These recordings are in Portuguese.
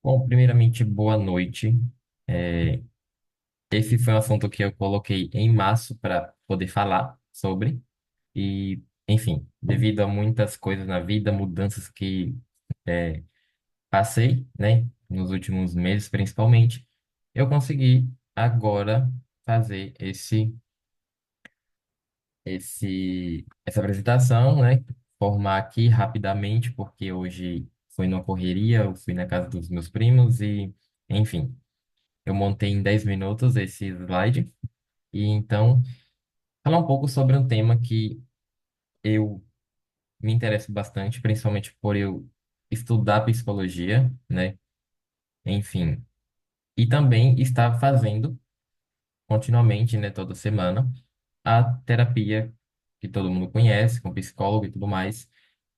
Bom, primeiramente, boa noite. É, esse foi um assunto que eu coloquei em março para poder falar sobre. E, enfim, devido a muitas coisas na vida, mudanças que é, passei, né, nos últimos meses principalmente, eu consegui agora fazer essa apresentação, né, formar aqui rapidamente, porque hoje foi numa correria, eu fui na casa dos meus primos e, enfim. Eu montei em 10 minutos esse slide. E então, falar um pouco sobre um tema que eu me interesso bastante, principalmente por eu estudar psicologia, né? Enfim. E também estar fazendo continuamente, né, toda semana, a terapia que todo mundo conhece, com psicólogo e tudo mais,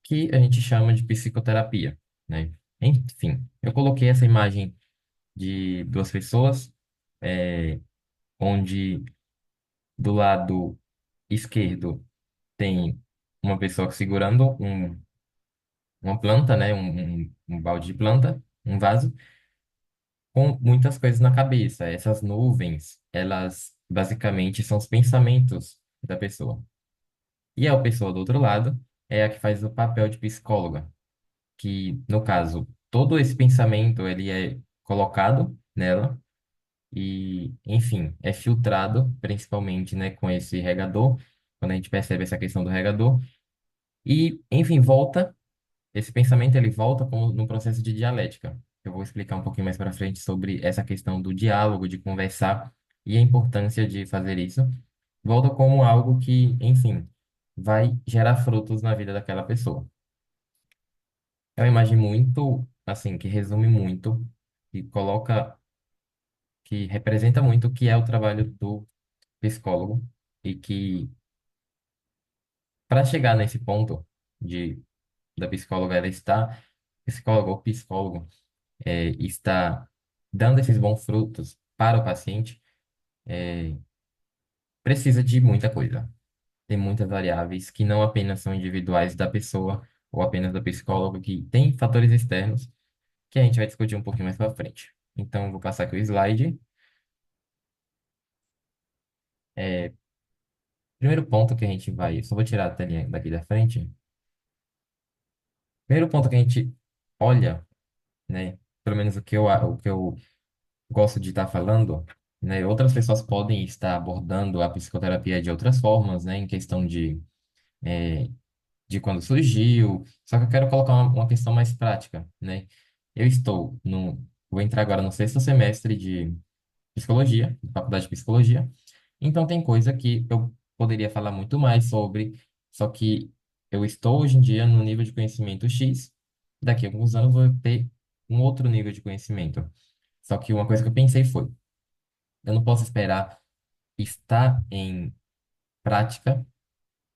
que a gente chama de psicoterapia, né? Enfim, eu coloquei essa imagem de duas pessoas, onde do lado esquerdo tem uma pessoa segurando uma planta, né? Um balde de planta, um vaso, com muitas coisas na cabeça. Essas nuvens, elas basicamente são os pensamentos da pessoa. E a pessoa do outro lado é a que faz o papel de psicóloga, que, no caso, todo esse pensamento, ele é colocado nela e, enfim, é filtrado, principalmente, né, com esse regador, quando a gente percebe essa questão do regador. E, enfim, esse pensamento ele volta como num processo de dialética. Eu vou explicar um pouquinho mais para frente sobre essa questão do diálogo, de conversar e a importância de fazer isso. Volta como algo que, enfim, vai gerar frutos na vida daquela pessoa. É uma imagem muito, assim, que resume muito e coloca, que representa muito o que é o trabalho do psicólogo e que, para chegar nesse ponto de da psicóloga, ela está, psicóloga ou psicólogo, está dando esses bons frutos para o paciente, precisa de muita coisa. Tem muitas variáveis que não apenas são individuais da pessoa ou apenas do psicólogo, que tem fatores externos que a gente vai discutir um pouquinho mais para frente. Então, vou passar aqui o slide. É, primeiro ponto que a gente vai, eu só vou tirar a telinha daqui da frente. Primeiro ponto que a gente olha, né, pelo menos o que eu gosto de estar falando, né? Outras pessoas podem estar abordando a psicoterapia de outras formas, né? Em questão de quando surgiu. Só que eu quero colocar uma questão mais prática, né? Eu estou no, vou entrar agora no sexto semestre de psicologia, faculdade de psicologia. Então tem coisa que eu poderia falar muito mais sobre, só que eu estou hoje em dia no nível de conhecimento X. Daqui a alguns anos eu vou ter um outro nível de conhecimento. Só que uma coisa que eu pensei foi, eu não posso esperar estar em prática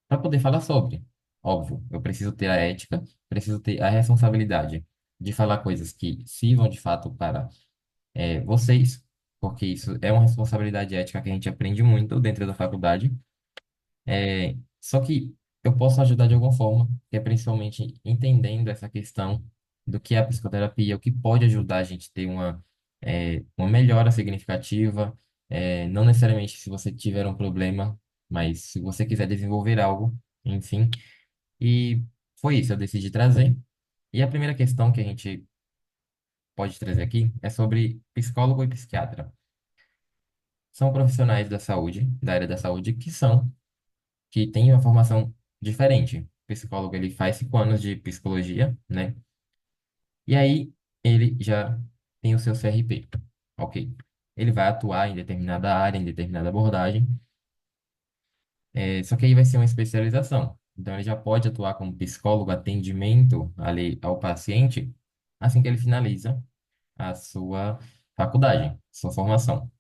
para poder falar sobre. Óbvio, eu preciso ter a ética, preciso ter a responsabilidade de falar coisas que sirvam de fato para vocês, porque isso é uma responsabilidade ética que a gente aprende muito dentro da faculdade. Só que eu posso ajudar de alguma forma, que é principalmente entendendo essa questão do que é a psicoterapia, o que pode ajudar a gente a ter uma melhora significativa, não necessariamente se você tiver um problema, mas se você quiser desenvolver algo, enfim. E foi isso, eu decidi trazer. E a primeira questão que a gente pode trazer aqui é sobre psicólogo e psiquiatra. São profissionais da saúde, da área da saúde, que têm uma formação diferente. O psicólogo, ele faz 5 anos de psicologia, né? E aí, ele já tem o seu CRP. Ok. Ele vai atuar em determinada área, em determinada abordagem, só que aí vai ser uma especialização. Então, ele já pode atuar como psicólogo, atendimento ali ao paciente, assim que ele finaliza a sua faculdade, sua formação.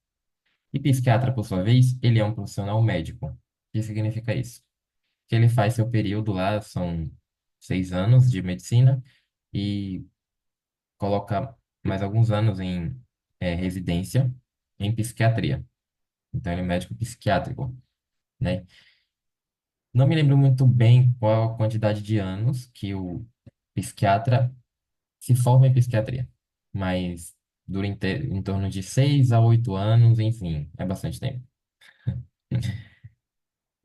E psiquiatra, por sua vez, ele é um profissional médico. O que significa isso? Que ele faz seu período lá, são 6 anos de medicina, e coloca mais alguns anos em residência em psiquiatria. Então, ele é médico psiquiátrico, né? Não me lembro muito bem qual a quantidade de anos que o psiquiatra se forma em psiquiatria. mas dura em torno de 6 a 8 anos, enfim, é bastante tempo.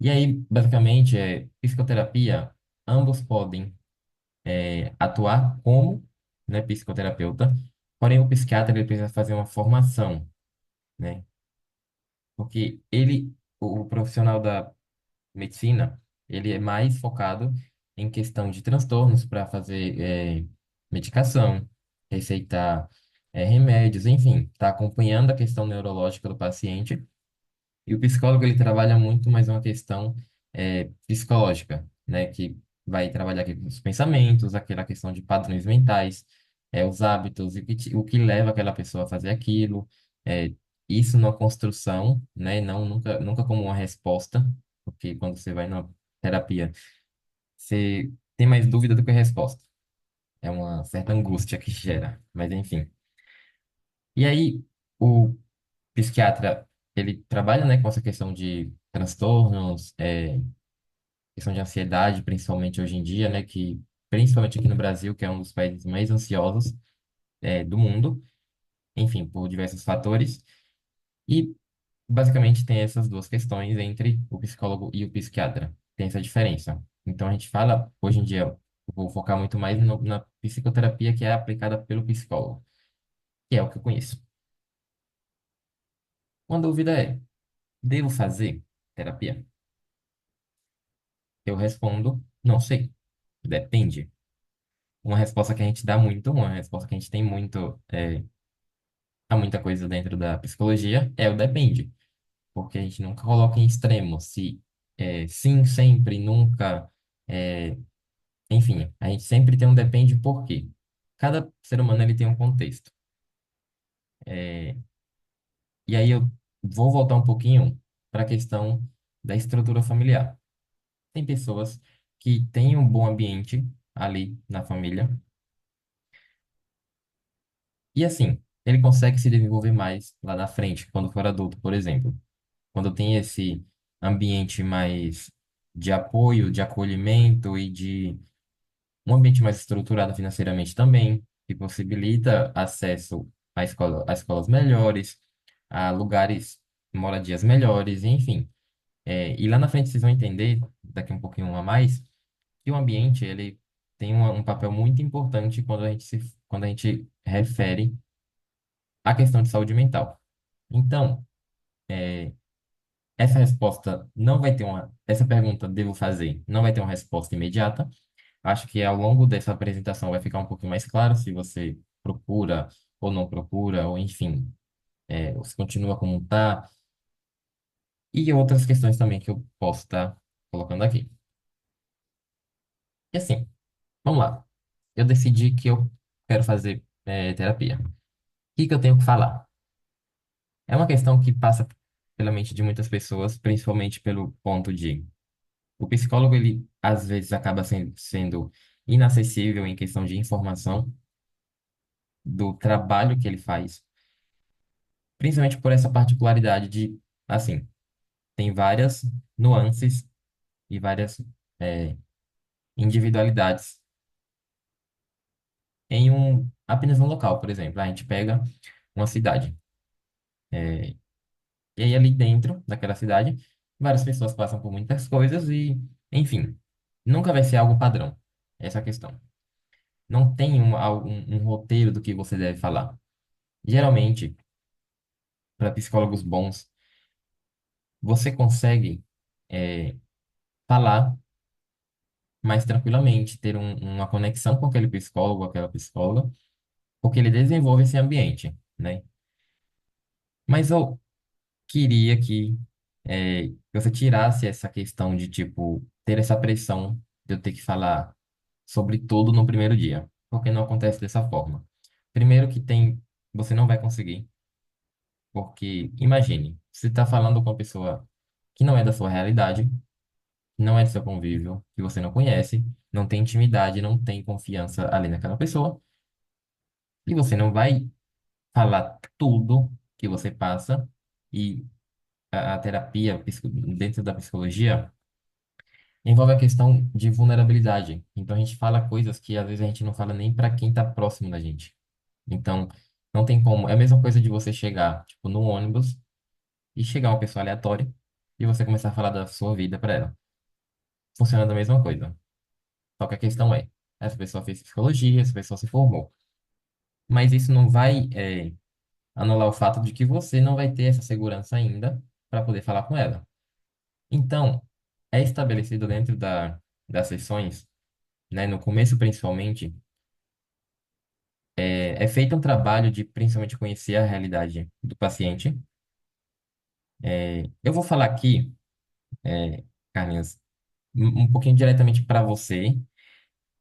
E aí, basicamente, psicoterapia, ambos podem atuar como, né, psicoterapeuta, porém o psiquiatra ele precisa fazer uma formação, né? Porque o profissional da medicina, ele é mais focado em questão de transtornos para fazer medicação, receitar remédios, enfim, está acompanhando a questão neurológica do paciente. E o psicólogo ele trabalha muito mais uma questão psicológica, né? Que vai trabalhar aqui com os pensamentos, aquela questão de padrões mentais, os hábitos, e o que leva aquela pessoa a fazer aquilo. É, isso numa construção, né? Não, nunca como uma resposta, porque quando você vai numa terapia, você tem mais dúvida do que resposta. É uma certa angústia que gera, mas enfim. E aí, o psiquiatra, ele trabalha, né, com essa questão de transtornos, questão de ansiedade, principalmente hoje em dia, né, que principalmente aqui no Brasil, que é um dos países mais ansiosos, do mundo, enfim, por diversos fatores. E basicamente tem essas duas questões entre o psicólogo e o psiquiatra. Tem essa diferença. Então a gente fala, hoje em dia, eu vou focar muito mais na psicoterapia que é aplicada pelo psicólogo, que é o que eu conheço. Uma dúvida é, devo fazer terapia? Eu respondo, não sei, depende. Uma resposta que a gente dá muito, uma resposta que a gente tem muito, há muita coisa dentro da psicologia, é o depende. Porque a gente nunca coloca em extremo, se sim, sempre, nunca, é, enfim, a gente sempre tem um depende por quê? Cada ser humano ele tem um contexto. É, e aí eu vou voltar um pouquinho para a questão da estrutura familiar. Tem pessoas que têm um bom ambiente ali na família, e assim, ele consegue se desenvolver mais lá na frente, quando for adulto, por exemplo. Quando tem esse ambiente mais de apoio, de acolhimento e de um ambiente mais estruturado financeiramente também, que possibilita acesso a escolas melhores, a lugares, moradias melhores, enfim. E lá na frente vocês vão entender, daqui um pouquinho a mais, que o ambiente ele tem um papel muito importante quando a gente refere à questão de saúde mental. Então, essa resposta não vai ter essa pergunta devo fazer, não vai ter uma resposta imediata. Acho que ao longo dessa apresentação vai ficar um pouquinho mais claro se você procura ou não procura, ou enfim, ou se continua como está, e outras questões também que eu posso estar colocando aqui. E assim, vamos lá. Eu decidi que eu quero fazer terapia. O que eu tenho que falar? É uma questão que passa pela mente de muitas pessoas, principalmente pelo ponto de o psicólogo, ele às vezes acaba sendo inacessível em questão de informação do trabalho que ele faz, principalmente por essa particularidade de, assim, tem várias nuances e várias é, individualidades em apenas um local, por exemplo. A gente pega uma cidade, e aí ali dentro daquela cidade, várias pessoas passam por muitas coisas e, enfim, nunca vai ser algo padrão. Essa é a questão. Não tem um roteiro do que você deve falar. Geralmente, para psicólogos bons, você consegue falar mais tranquilamente, ter uma conexão com aquele psicólogo, aquela psicóloga, porque ele desenvolve esse ambiente, né? Mas eu queria que você tirasse essa questão de, tipo, ter essa pressão de eu ter que falar sobre tudo no primeiro dia, porque não acontece dessa forma. Primeiro que você não vai conseguir, porque imagine, você está falando com uma pessoa que não é da sua realidade, não é do seu convívio, que você não conhece, não tem intimidade, não tem confiança ali naquela pessoa, e você não vai falar tudo que você passa, e a terapia dentro da psicologia envolve a questão de vulnerabilidade. Então a gente fala coisas que às vezes a gente não fala nem para quem está próximo da gente. Então, não tem como. É a mesma coisa de você chegar, tipo, no ônibus e chegar uma pessoa aleatória e você começar a falar da sua vida para ela. Funciona da mesma coisa. Só que a questão é, essa pessoa fez psicologia, essa pessoa se formou. Mas isso não vai, anular o fato de que você não vai ter essa segurança ainda para poder falar com ela. Então, é estabelecido dentro das sessões, né, no começo principalmente, é feito um trabalho de principalmente conhecer a realidade do paciente. Eu vou falar aqui, Carlinhos, um pouquinho diretamente para você,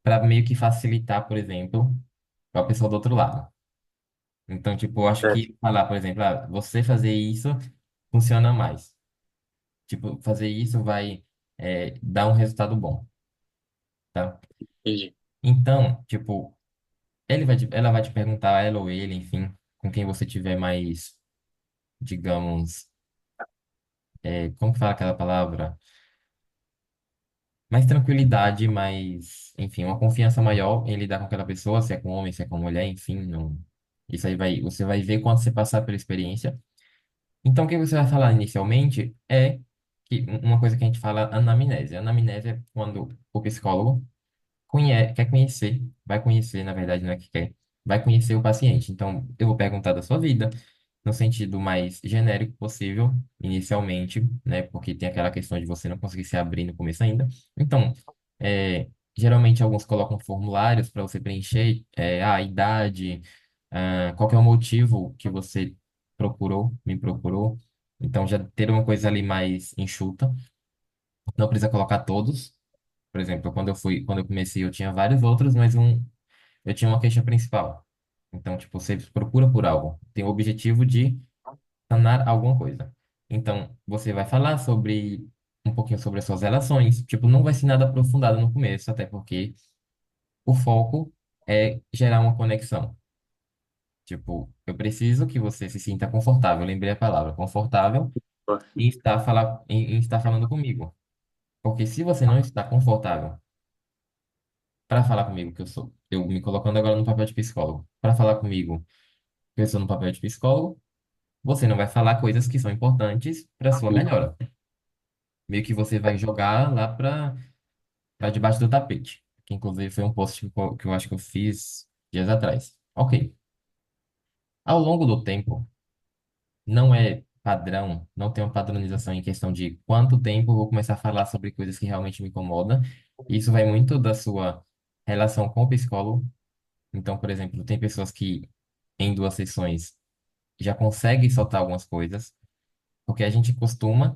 para meio que facilitar, por exemplo, para a pessoa do outro lado. Então, tipo, eu acho Certo, que falar, por exemplo, você fazer isso funciona mais. Tipo, fazer isso vai, dar um resultado bom, tá? entendi. Então, tipo, ela vai te perguntar, ela ou ele, enfim, com quem você tiver mais, digamos, como que fala aquela palavra? Mais tranquilidade, mais, enfim, uma confiança maior em lidar com aquela pessoa, se é com homem, se é com mulher, enfim, não. Isso aí você vai ver quando você passar pela experiência. Então, o que você vai falar inicialmente é que uma coisa que a gente fala anamnese. Anamnese é quando o psicólogo quer conhecer, vai conhecer, na verdade, não é que quer, vai conhecer o paciente. Então, eu vou perguntar da sua vida, no sentido mais genérico possível, inicialmente, né? Porque tem aquela questão de você não conseguir se abrir no começo ainda. Então, geralmente alguns colocam formulários para você preencher, a idade, qual que é o motivo que você me procurou. Então, já ter uma coisa ali mais enxuta. Não precisa colocar todos. Por exemplo, quando eu comecei, eu tinha vários outros, mas eu tinha uma queixa principal. Então, tipo, você procura por algo. Tem o objetivo de sanar alguma coisa. Então, você vai falar sobre um pouquinho sobre as suas relações. Tipo, não vai ser nada aprofundado no começo, até porque o foco é gerar uma conexão. Tipo, eu preciso que você se sinta confortável. Eu lembrei a palavra, confortável, em estar falando comigo. Porque se você não está confortável para falar comigo, que eu me colocando agora no papel de psicólogo, para falar comigo, que eu estou no papel de psicólogo, você não vai falar coisas que são importantes para sua melhora. Meio que você vai jogar lá para debaixo do tapete. Que inclusive foi um post que eu acho que eu fiz dias atrás. Ok. Ao longo do tempo, não é padrão, não tem uma padronização em questão de quanto tempo eu vou começar a falar sobre coisas que realmente me incomodam. Isso vai muito da sua relação com o psicólogo. Então, por exemplo, tem pessoas que em 2 sessões já conseguem soltar algumas coisas, porque a gente costuma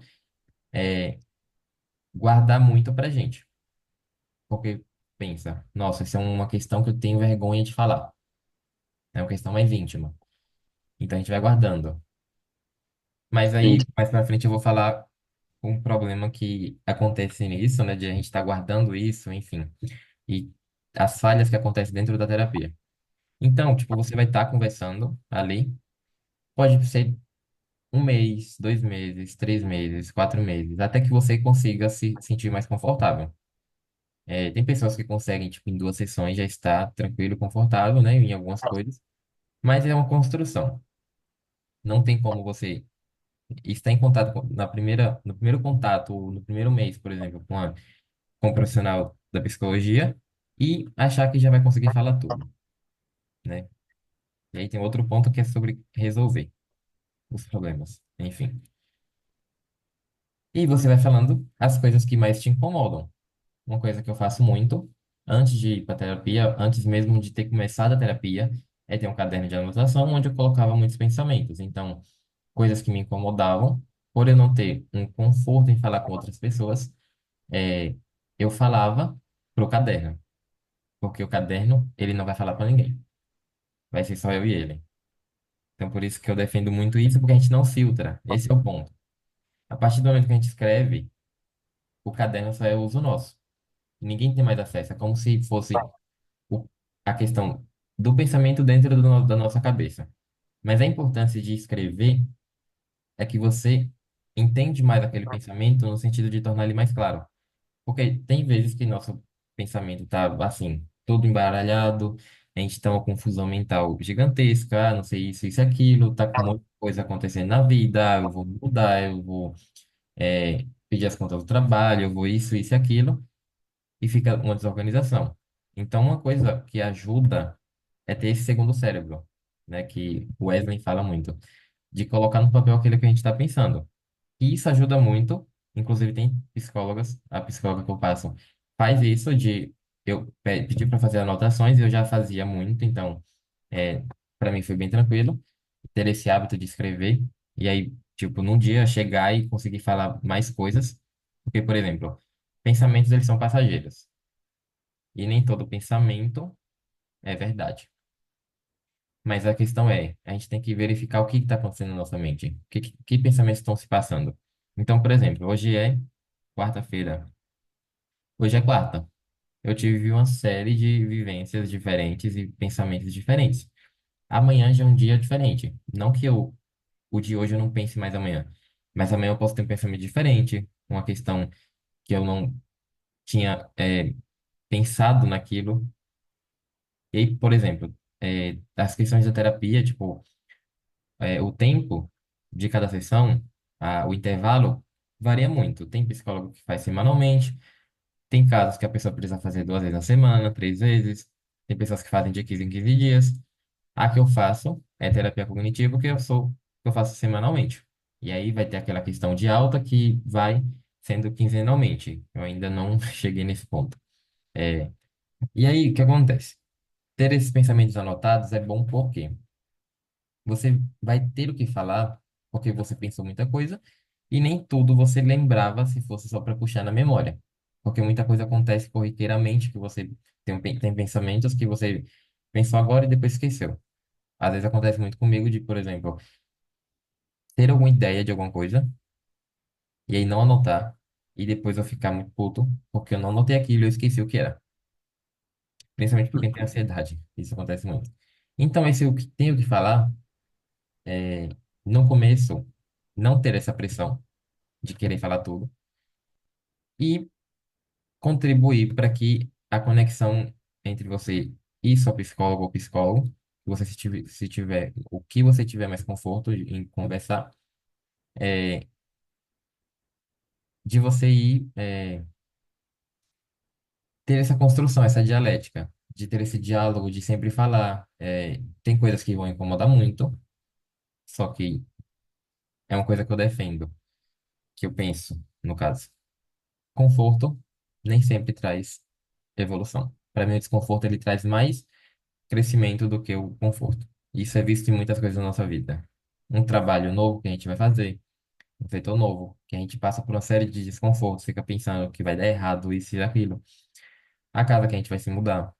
guardar muito pra gente. Porque pensa, nossa, isso é uma questão que eu tenho vergonha de falar. É uma questão mais íntima. Então a gente vai guardando. Mas aí, Entendi. mais pra frente, eu vou falar um problema que acontece nisso, né? De a gente estar guardando isso, enfim. E as falhas que acontecem dentro da terapia. Então, tipo, você vai estar conversando ali. Pode ser 1 mês, 2 meses, 3 meses, 4 meses, até que você consiga se sentir mais confortável. Tem pessoas que conseguem, tipo, em 2 sessões já estar tranquilo, confortável, né, em algumas coisas, mas é uma construção. Não tem como você estar em contato no primeiro contato, ou no primeiro mês, por exemplo, com um profissional da psicologia e achar que já vai conseguir falar tudo, né? E aí tem outro ponto que é sobre resolver os problemas, enfim. E você vai falando as coisas que mais te incomodam. Uma coisa que eu faço muito antes de ir para terapia, antes mesmo de ter começado a terapia, é ter um caderno de anotação onde eu colocava muitos pensamentos. Então, coisas que me incomodavam, por eu não ter um conforto em falar com outras pessoas, é, eu falava pro caderno, porque o caderno, ele não vai falar para ninguém, vai ser só eu e ele. Então, por isso que eu defendo muito isso, porque a gente não filtra. Esse é o ponto. A partir do momento que a gente escreve, o caderno só é uso nosso. Ninguém tem mais acesso. É como se fosse o- a questão do pensamento dentro da nossa cabeça. Mas a importância de escrever é que você entende mais aquele pensamento no sentido de tornar ele mais claro. Porque tem vezes que nosso pensamento tá assim, todo embaralhado, a gente tá uma confusão mental gigantesca, não sei isso, isso e aquilo, tá com um monte de coisa acontecendo na vida, eu vou mudar, eu vou pedir as contas do trabalho, eu vou isso e aquilo, e fica uma desorganização. Então, uma coisa que ajuda é ter esse segundo cérebro, né, que o Wesley fala muito, de colocar no papel aquilo que a gente está pensando. E isso ajuda muito, inclusive tem psicólogas, a psicóloga que eu passo faz isso de eu pedir para fazer anotações, eu já fazia muito, então é, para mim foi bem tranquilo ter esse hábito de escrever e aí, tipo, num dia chegar e conseguir falar mais coisas, porque, por exemplo, pensamentos eles são passageiros e nem todo pensamento é verdade. Mas a questão é, a gente tem que verificar o que está acontecendo na nossa mente, que pensamentos estão se passando. Então, por exemplo, hoje é quarta-feira. Hoje é quarta. Eu tive uma série de vivências diferentes e pensamentos diferentes. Amanhã já é um dia diferente. Não que o de hoje eu não pense mais amanhã, mas amanhã eu posso ter um pensamento diferente, uma questão que eu não tinha pensado naquilo. E aí, por exemplo, as questões da terapia, tipo, o tempo de cada sessão, o intervalo, varia muito. Tem psicólogo que faz semanalmente. Tem casos que a pessoa precisa fazer 2 vezes na semana, 3 vezes. Tem pessoas que fazem de 15 em 15 dias. A que eu faço é terapia cognitiva, que eu faço semanalmente. E aí vai ter aquela questão de alta que vai sendo quinzenalmente. Eu ainda não cheguei nesse ponto. É, e aí, o que acontece? Ter esses pensamentos anotados é bom porque você vai ter o que falar, porque você pensou muita coisa, e nem tudo você lembrava se fosse só para puxar na memória. Porque muita coisa acontece corriqueiramente, que você tem pensamentos que você pensou agora e depois esqueceu. Às vezes acontece muito comigo de, por exemplo, ter alguma ideia de alguma coisa, e aí não anotar, e depois eu ficar muito puto, porque eu não anotei aquilo e eu esqueci o que era. Principalmente porque tem ansiedade. Isso acontece muito. Então, esse o que tenho que falar, é, no começo, não ter essa pressão de querer falar tudo e contribuir para que a conexão entre você e sua psicóloga ou psicólogo, você se tiver o que você tiver mais conforto em conversar, é, de você ir ter essa construção, essa dialética, de ter esse diálogo, de sempre falar. Tem coisas que vão incomodar muito, só que é uma coisa que eu defendo, que eu penso, no caso. Conforto nem sempre traz evolução. Para mim, o desconforto ele traz mais crescimento do que o conforto. Isso é visto em muitas coisas da nossa vida. Um trabalho novo que a gente vai fazer, um setor novo, que a gente passa por uma série de desconfortos, fica pensando que vai dar errado isso e aquilo. A casa que a gente vai se mudar,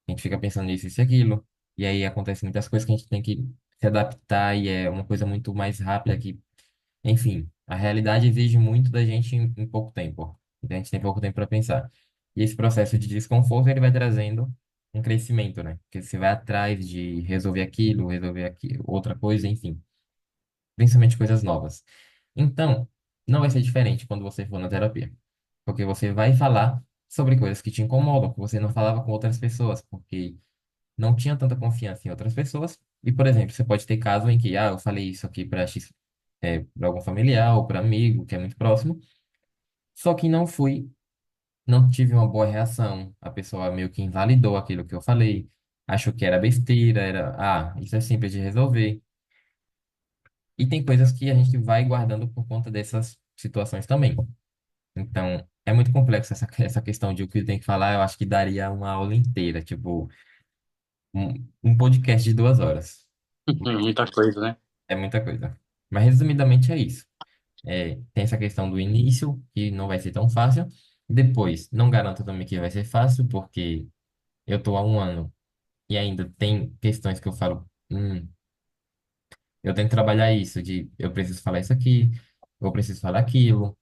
a gente fica pensando nisso, isso e aquilo. E aí acontece muitas coisas que a gente tem que se adaptar e é uma coisa muito mais rápida que, enfim, a realidade exige muito da gente em pouco tempo. Então a gente tem pouco tempo para pensar. E esse processo de desconforto, ele vai trazendo um crescimento, né? Porque você vai atrás de resolver aquilo, outra coisa, enfim, principalmente coisas novas. Então, não vai ser diferente quando você for na terapia, porque você vai falar sobre coisas que te incomodam, que você não falava com outras pessoas, porque não tinha tanta confiança em outras pessoas. E, por exemplo, você pode ter caso em que, eu falei isso aqui para algum familiar ou para amigo que é muito próximo, só que não tive uma boa reação. A pessoa meio que invalidou aquilo que eu falei, achou que era besteira, isso é simples de resolver. E tem coisas que a gente vai guardando por conta dessas situações também. Então, é muito complexo essa questão de o que tem que falar. Eu acho que daria uma aula inteira, tipo, um podcast de 2 horas. Muita coisa, né? É muita coisa. Mas resumidamente é isso. Tem essa questão do início, que não vai ser tão fácil. Depois, não garanto também que vai ser fácil, porque eu estou há um ano e ainda tem questões que eu falo, eu tenho que trabalhar isso, de eu preciso falar isso aqui, eu preciso falar aquilo.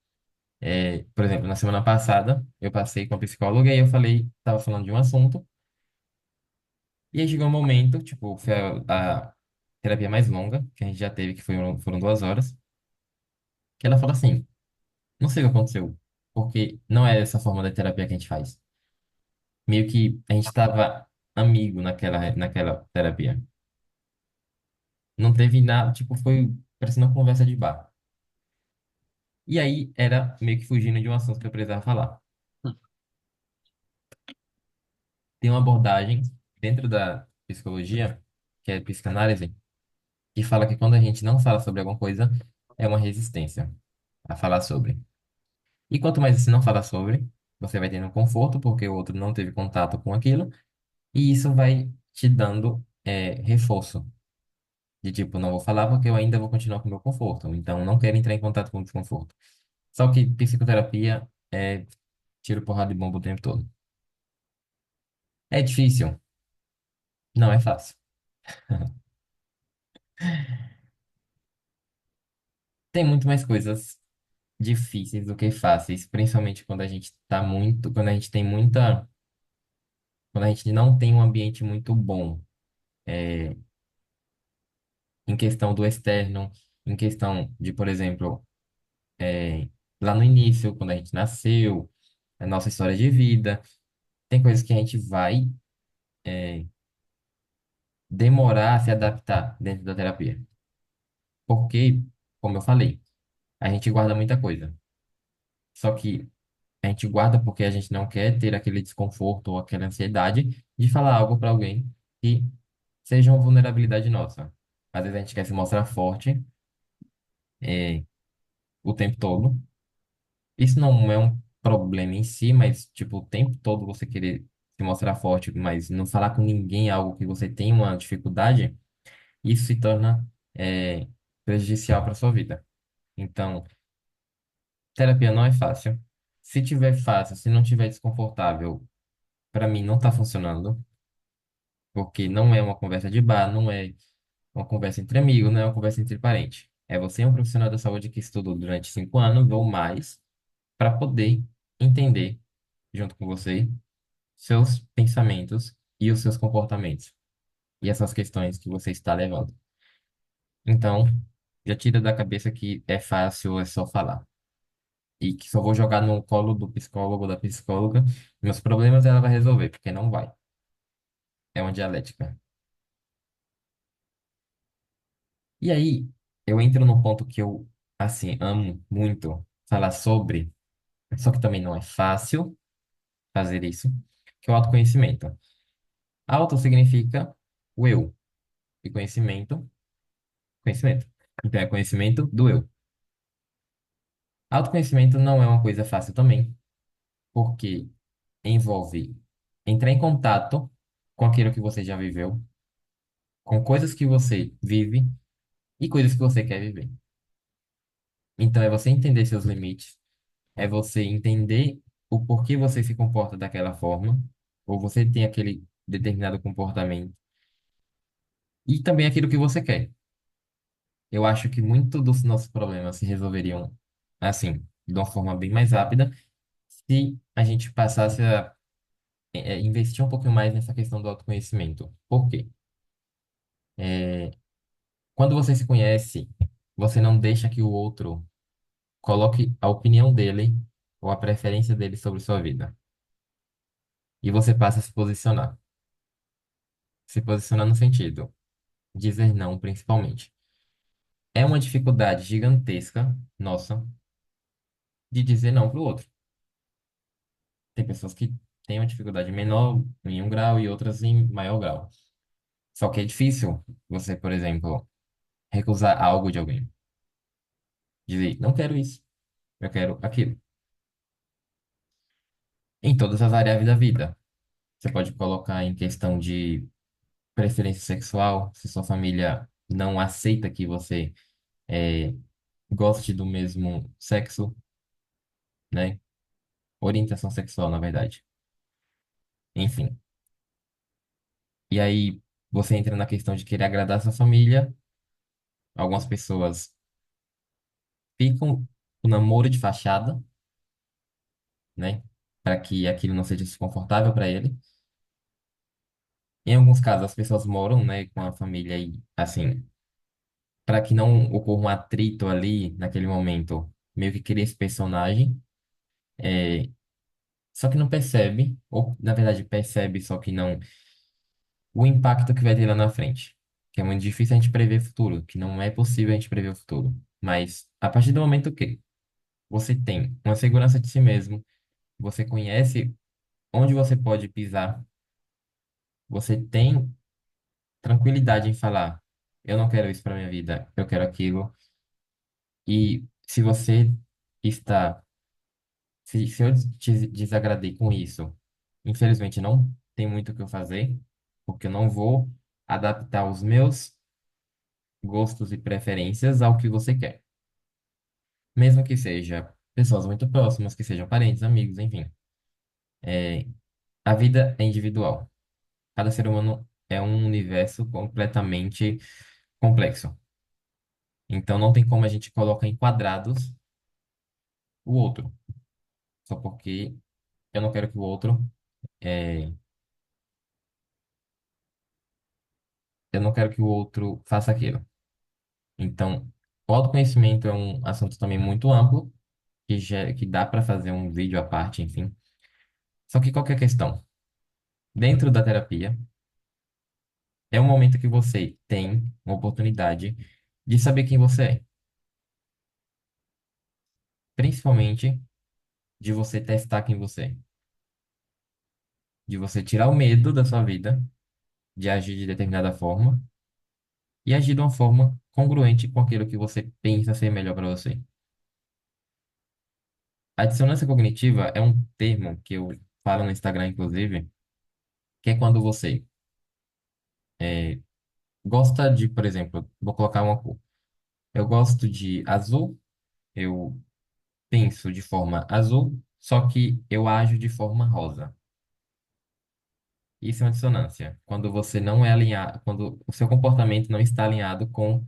Por exemplo, na semana passada, eu passei com a psicóloga e eu falei, estava falando de um assunto, e aí chegou um momento, tipo, foi a terapia mais longa que a gente já teve, que foram 2 horas, que ela falou assim. Não sei o que aconteceu, porque não é essa forma da terapia que a gente faz. Meio que a gente estava. amigo naquela terapia. Não teve nada, tipo, foi parecendo uma conversa de bar. E aí era meio que fugindo de um assunto que eu precisava falar. Hum, Tem uma abordagem dentro da psicologia, que é a psicanálise, que fala que quando a gente não fala sobre alguma coisa, é uma resistência a falar sobre. E quanto mais você não fala sobre, você vai tendo conforto, porque o outro não teve contato com aquilo, e isso vai te dando reforço. De tipo, não vou falar porque eu ainda vou continuar com o meu conforto. Então, não quero entrar em contato com o desconforto. Só que psicoterapia é tiro, porrada de bomba o tempo todo. É difícil? Não é fácil. Tem muito mais coisas difíceis do que fáceis, principalmente quando a gente tá muito, quando a gente tem muita, quando a gente não tem um ambiente muito bom, é, em questão do externo, em questão de, por exemplo, é, lá no início, quando a gente nasceu, a nossa história de vida, tem coisas que a gente vai, é, demorar a se adaptar dentro da terapia. Porque, como eu falei, a gente guarda muita coisa. Só que a gente guarda porque a gente não quer ter aquele desconforto ou aquela ansiedade de falar algo para alguém que seja uma vulnerabilidade nossa. Às vezes a gente quer se mostrar forte, o tempo todo. Isso não é um problema em si, mas, tipo, o tempo todo você querer se mostrar forte, mas não falar com ninguém algo que você tem uma dificuldade, isso se torna, prejudicial para sua vida. Então, terapia não é fácil. Se tiver fácil, se não tiver desconfortável, para mim não está funcionando, porque não é uma conversa de bar, não é uma conversa entre amigos, não é uma conversa entre parentes. É você um profissional da saúde que estudou durante 5 anos ou mais para poder entender, junto com você, seus pensamentos e os seus comportamentos e essas questões que você está levando. Então, já tira da cabeça que é fácil, é só falar. E que só vou jogar no colo do psicólogo ou da psicóloga meus problemas ela vai resolver, porque não vai. É uma dialética. E aí, eu entro no ponto que eu, assim, amo muito falar sobre, só que também não é fácil fazer isso, que é o autoconhecimento. Auto significa o eu, e conhecimento, conhecimento. Então, é conhecimento do eu. Autoconhecimento não é uma coisa fácil também, porque envolve entrar em contato com aquilo que você já viveu, com coisas que você vive e coisas que você quer viver. Então, é você entender seus limites, é você entender o porquê você se comporta daquela forma, ou você tem aquele determinado comportamento, e também aquilo que você quer. Eu acho que muito dos nossos problemas se resolveriam, assim, de uma forma bem mais rápida, se a gente passasse a investir um pouquinho mais nessa questão do autoconhecimento. Por quê? Quando você se conhece, você não deixa que o outro coloque a opinião dele ou a preferência dele sobre sua vida. E você passa a se posicionar. Se posicionar no sentido, dizer não, principalmente. É uma dificuldade gigantesca, nossa, de dizer não para o outro. Tem pessoas que têm uma dificuldade menor em um grau e outras em maior grau. Só que é difícil você, por exemplo, recusar algo de alguém. Dizer, não quero isso, eu quero aquilo. Em todas as variáveis da vida. Você pode colocar em questão de preferência sexual, se sua família não aceita que você eh, goste do mesmo sexo, né? Orientação sexual, na verdade. Enfim. E aí você entra na questão de querer agradar sua família. Algumas pessoas ficam o namoro de fachada, né? Para que aquilo não seja desconfortável para ele. Em alguns casos, as pessoas moram, né, com a família e, assim, para que não ocorra um atrito ali naquele momento, meio que cria esse personagem, só que não percebe, ou na verdade percebe, só que não. o impacto que vai ter lá na frente. Que é muito difícil a gente prever o futuro, que não é possível a gente prever o futuro. Mas a partir do momento que você tem uma segurança de si mesmo, você conhece onde você pode pisar, você tem tranquilidade em falar, eu não quero isso para minha vida, eu quero aquilo. E se você está, se eu te desagradei com isso, infelizmente não tem muito o que eu fazer, porque eu não vou adaptar os meus gostos e preferências ao que você quer. Mesmo que seja pessoas muito próximas, que sejam parentes, amigos, enfim. É, a vida é individual. Cada ser humano é um universo completamente complexo. Então não tem como a gente colocar em quadrados o outro, só porque eu não quero que o outro, é, eu não quero que o outro faça aquilo. Então, o autoconhecimento é um assunto também muito amplo, que dá para fazer um vídeo à parte, enfim. Só que qual que é a questão? Dentro da terapia, é um momento que você tem uma oportunidade de saber quem você é, principalmente de você testar quem você é, de você tirar o medo da sua vida, de agir de determinada forma e agir de uma forma congruente com aquilo que você pensa ser melhor para você. A dissonância cognitiva é um termo que eu falo no Instagram, inclusive, que é quando você gosta de, por exemplo, vou colocar uma cor. Eu gosto de azul, eu penso de forma azul, só que eu ajo de forma rosa. Isso é uma dissonância. Quando você não é alinhado, quando o seu comportamento não está alinhado com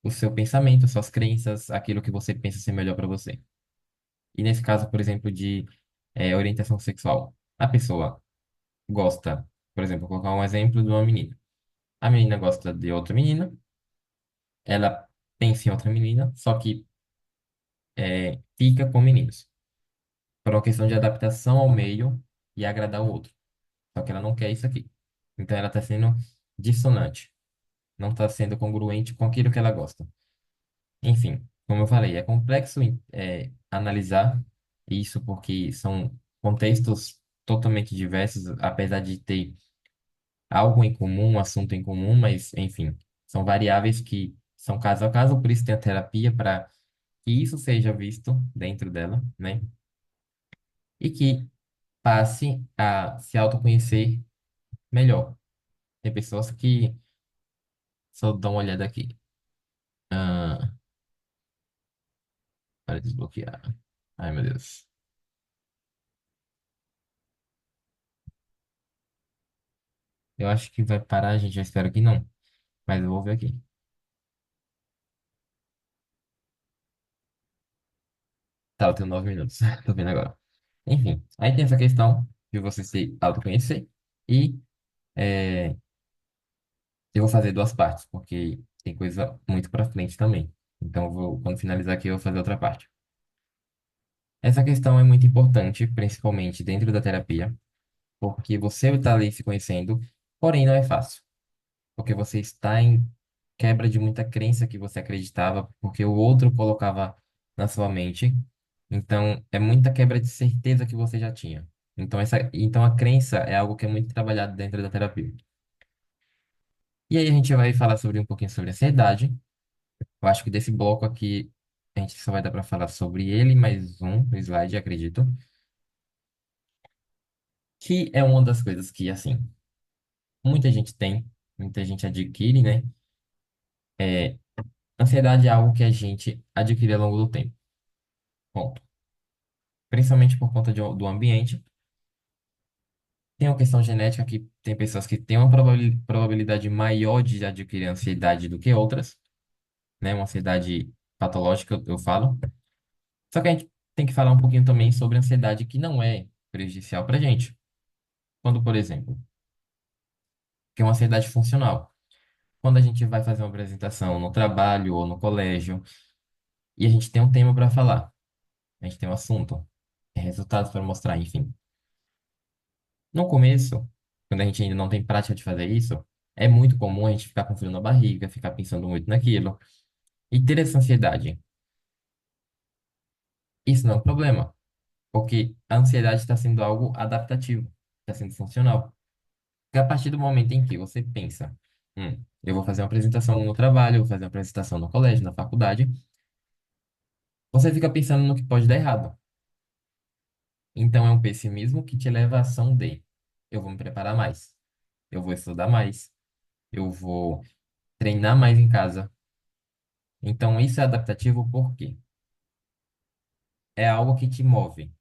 o seu pensamento, suas crenças, aquilo que você pensa ser melhor para você. E nesse caso, por exemplo, de orientação sexual, a pessoa gosta, por exemplo, vou colocar um exemplo de uma menina. A menina gosta de outra menina, ela pensa em outra menina, só que fica com meninos, por uma questão de adaptação ao meio e agradar o outro. Só que ela não quer isso aqui. Então ela está sendo dissonante, não está sendo congruente com aquilo que ela gosta. Enfim, como eu falei, é complexo analisar isso porque são contextos totalmente diversos, apesar de ter algo em comum, um assunto em comum, mas enfim, são variáveis que são caso a caso, por isso tem a terapia para que isso seja visto dentro dela, né? E que passe a se autoconhecer melhor. Tem pessoas que só dão uma olhada aqui. Ah, para desbloquear. Ai, meu Deus. Eu acho que vai parar, gente. Eu espero que não. Mas eu vou ver aqui. Tá, eu tenho 9 minutos. Tô vendo agora. Enfim, aí tem essa questão de você se autoconhecer. E eu vou fazer duas partes, porque tem coisa muito pra frente também. Então, quando finalizar aqui, eu vou fazer outra parte. Essa questão é muito importante, principalmente dentro da terapia, porque você está ali se conhecendo, porém não é fácil. Porque você está em quebra de muita crença que você acreditava, porque o outro colocava na sua mente. Então, é muita quebra de certeza que você já tinha. Então a crença é algo que é muito trabalhado dentro da terapia. E aí a gente vai falar sobre um pouquinho sobre ansiedade. Eu acho que desse bloco aqui a gente só vai dar para falar sobre ele, mais um slide, acredito, que é uma das coisas que, assim, muita gente tem, muita gente adquire, né? É, ansiedade é algo que a gente adquire ao longo do tempo. Ponto. Principalmente por conta do ambiente. Tem uma questão genética que tem pessoas que têm uma probabilidade maior de adquirir ansiedade do que outras, né? Uma ansiedade patológica, eu falo. Só que a gente tem que falar um pouquinho também sobre ansiedade que não é prejudicial pra gente. Quando, por exemplo, que é uma ansiedade funcional. Quando a gente vai fazer uma apresentação no trabalho ou no colégio e a gente tem um tema para falar, a gente tem um assunto, resultados para mostrar, enfim. No começo, quando a gente ainda não tem prática de fazer isso, é muito comum a gente ficar com frio na barriga, ficar pensando muito naquilo e ter essa ansiedade. Isso não é um problema, porque a ansiedade está sendo algo adaptativo, está sendo funcional. Porque a partir do momento em que você pensa, eu vou fazer uma apresentação no trabalho, vou fazer uma apresentação no colégio, na faculdade, você fica pensando no que pode dar errado. Então é um pessimismo que te leva à ação de eu vou me preparar mais, eu vou estudar mais, eu vou treinar mais em casa. Então isso é adaptativo porque é algo que te move,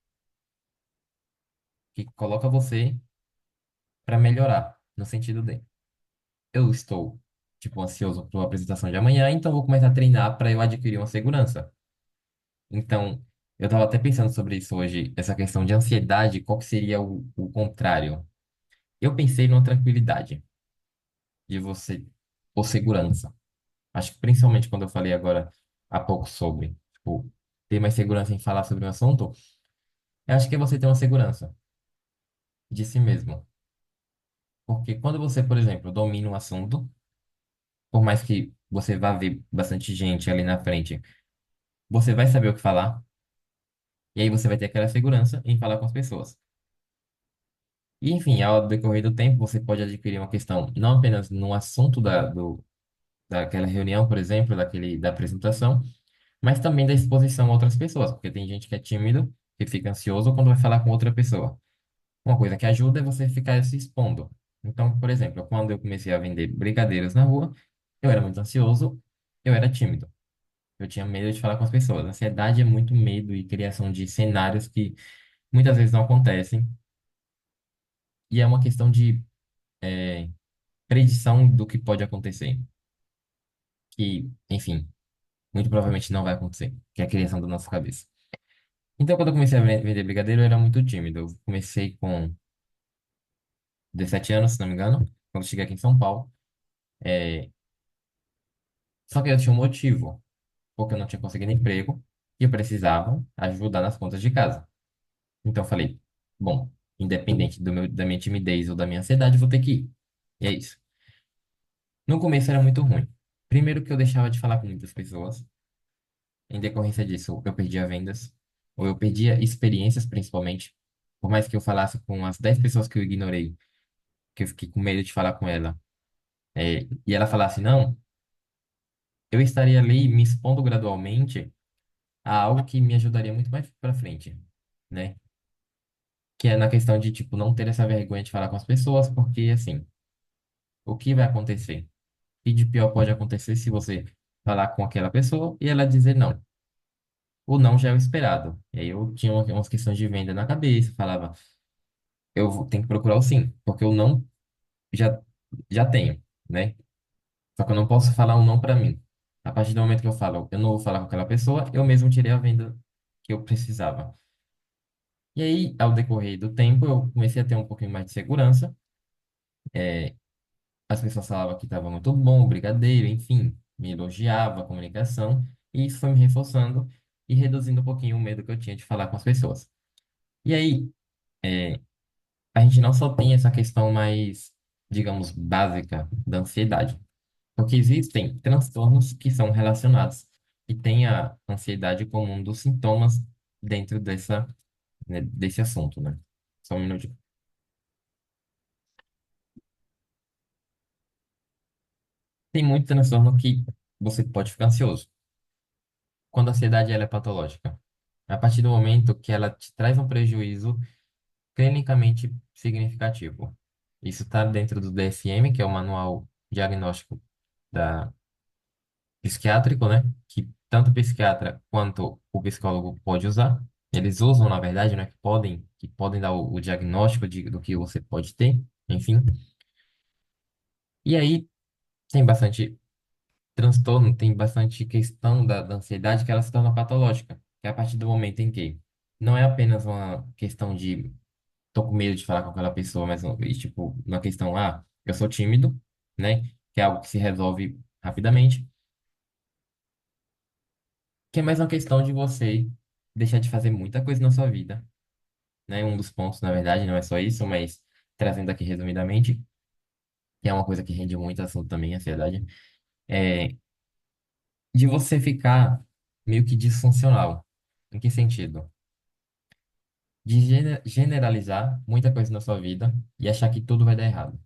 que coloca você para melhorar, no sentido de eu estou, tipo, ansioso para a apresentação de amanhã, então vou começar a treinar para eu adquirir uma segurança. Então, eu estava até pensando sobre isso hoje, essa questão de ansiedade, qual que seria o contrário? Eu pensei numa tranquilidade de você, ou segurança. Acho que principalmente quando eu falei agora há pouco sobre, tipo, ter mais segurança em falar sobre um assunto, eu acho que é você ter uma segurança de si mesmo. Porque quando você, por exemplo, domina um assunto, por mais que você vá ver bastante gente ali na frente, você vai saber o que falar, e aí você vai ter aquela segurança em falar com as pessoas. E, enfim, ao decorrer do tempo, você pode adquirir uma questão não apenas no assunto daquela reunião, por exemplo, da apresentação, mas também da exposição a outras pessoas, porque tem gente que é tímido, que fica ansioso quando vai falar com outra pessoa. Uma coisa que ajuda é você ficar se expondo. Então, por exemplo, quando eu comecei a vender brigadeiros na rua, eu era muito ansioso, eu era tímido. Eu tinha medo de falar com as pessoas. Ansiedade é muito medo e criação de cenários que muitas vezes não acontecem. E é uma questão de predição do que pode acontecer. Que, enfim, muito provavelmente não vai acontecer, que é a criação da nossa cabeça. Então, quando eu comecei a vender brigadeiro, eu era muito tímido. Eu comecei com 17 anos, se não me engano, quando eu cheguei aqui em São Paulo. É, Só que eu tinha um motivo, porque eu não tinha conseguido emprego e eu precisava ajudar nas contas de casa. Então, eu falei, bom, independente da minha timidez ou da minha ansiedade, eu vou ter que ir. E é isso. No começo era muito ruim. Primeiro que eu deixava de falar com muitas pessoas. Em decorrência disso, eu perdia vendas, ou eu perdia experiências, principalmente. Por mais que eu falasse com as 10 pessoas que eu ignorei, que eu fiquei com medo de falar com ela, e ela falasse não, eu estaria ali me expondo gradualmente a algo que me ajudaria muito mais para frente, né? Que é na questão de, tipo, não ter essa vergonha de falar com as pessoas, porque, assim, o que vai acontecer? E de pior pode acontecer se você falar com aquela pessoa e ela dizer não. O não já é o esperado. E aí eu tinha umas questões de venda na cabeça, falava, tenho que procurar o sim, porque o não já, já tenho, né? Só que eu não posso falar um não para mim. A partir do momento que eu falo, eu não vou falar com aquela pessoa, eu mesmo tirei a venda que eu precisava. E aí, ao decorrer do tempo, eu comecei a ter um pouquinho mais de segurança. É, as pessoas falavam que estava muito bom, o brigadeiro, enfim, me elogiava a comunicação, e isso foi me reforçando e reduzindo um pouquinho o medo que eu tinha de falar com as pessoas. E aí, é, a gente não só tem essa questão mais, digamos, básica da ansiedade, porque existem transtornos que são relacionados e tem a ansiedade como um dos sintomas dentro desse assunto, né? Só um minuto. Tem muito transtorno que você pode ficar ansioso. Quando a ansiedade ela é patológica, a partir do momento que ela te traz um prejuízo clinicamente significativo. Isso está dentro do DSM, que é o Manual Diagnóstico da Psiquiátrico, né? Que tanto o psiquiatra quanto o psicólogo pode usar. Eles usam, na verdade, né? Que podem dar o diagnóstico do que você pode ter, enfim. E aí tem bastante transtorno, tem bastante questão da ansiedade que ela se torna patológica, que é a partir do momento em que não é apenas uma questão de tô com medo de falar com aquela pessoa, mas tipo, uma questão, eu sou tímido, né? Que é algo que se resolve rapidamente, que é mais uma questão de você deixar de fazer muita coisa na sua vida, né? Um dos pontos, na verdade, não é só isso, mas trazendo aqui resumidamente, que é uma coisa que rende muito assunto também, ansiedade, é de você ficar meio que disfuncional. Em que sentido? De generalizar muita coisa na sua vida e achar que tudo vai dar errado.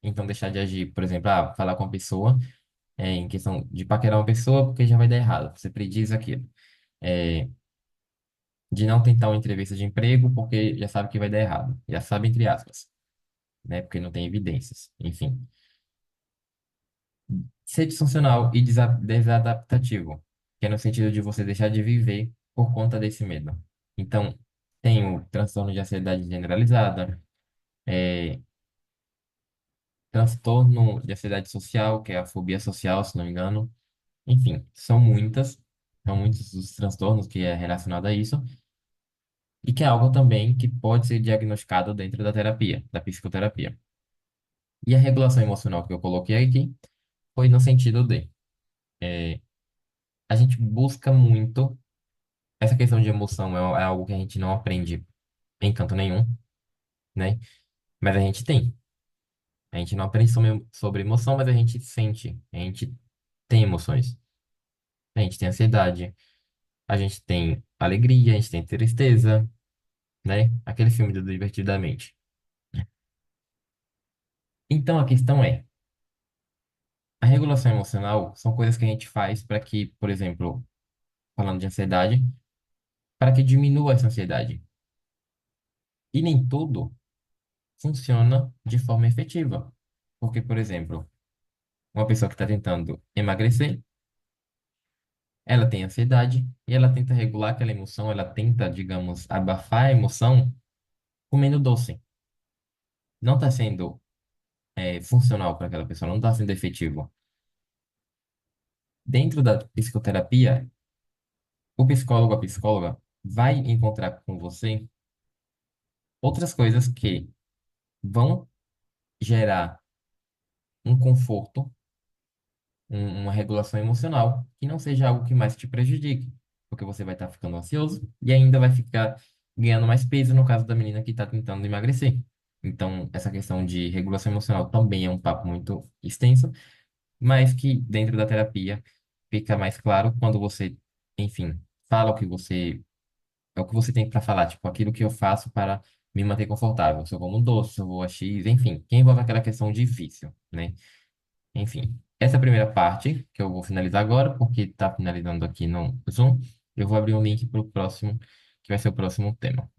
Então, deixar de agir, por exemplo, falar com uma pessoa, em questão de paquerar uma pessoa porque já vai dar errado. Você prediz aquilo. É, de não tentar uma entrevista de emprego porque já sabe que vai dar errado. Já sabe, entre aspas, né? Porque não tem evidências. Enfim. Ser disfuncional e desadaptativo, que é no sentido de você deixar de viver por conta desse medo. Então, tem o transtorno de ansiedade generalizada, é, transtorno de ansiedade social, que é a fobia social, se não me engano. Enfim, são muitos os transtornos que é relacionado a isso, e que é algo também que pode ser diagnosticado dentro da terapia, da psicoterapia. E a regulação emocional que eu coloquei aqui foi no sentido de a gente busca muito essa questão de emoção é algo que a gente não aprende em canto nenhum, né? Mas a gente tem. A gente não aprende sobre emoção, mas a gente sente. A gente tem emoções. A gente tem ansiedade, a gente tem alegria, a gente tem tristeza, né? Aquele filme do Divertidamente. Então a questão é, a regulação emocional são coisas que a gente faz para que, por exemplo, falando de ansiedade, para que diminua essa ansiedade. E nem tudo funciona de forma efetiva. Porque, por exemplo, uma pessoa que está tentando emagrecer, ela tem ansiedade e ela tenta regular aquela emoção, ela tenta, digamos, abafar a emoção comendo doce. Não está sendo, funcional para aquela pessoa, não está sendo efetivo. Dentro da psicoterapia, o psicólogo, a psicóloga, vai encontrar com você outras coisas que vão gerar um conforto, uma regulação emocional, que não seja algo que mais te prejudique, porque você vai estar ficando ansioso e ainda vai ficar ganhando mais peso no caso da menina que está tentando emagrecer. Então, essa questão de regulação emocional também é um papo muito extenso, mas que dentro da terapia fica mais claro quando você, enfim, fala é o que você tem para falar, tipo, aquilo que eu faço para me manter confortável. Se eu como um doce, se eu vou a X, enfim, que envolve aquela questão de vício, né? Enfim, essa é a primeira parte que eu vou finalizar agora, porque está finalizando aqui no Zoom. Eu vou abrir um link para o próximo, que vai ser o próximo tema.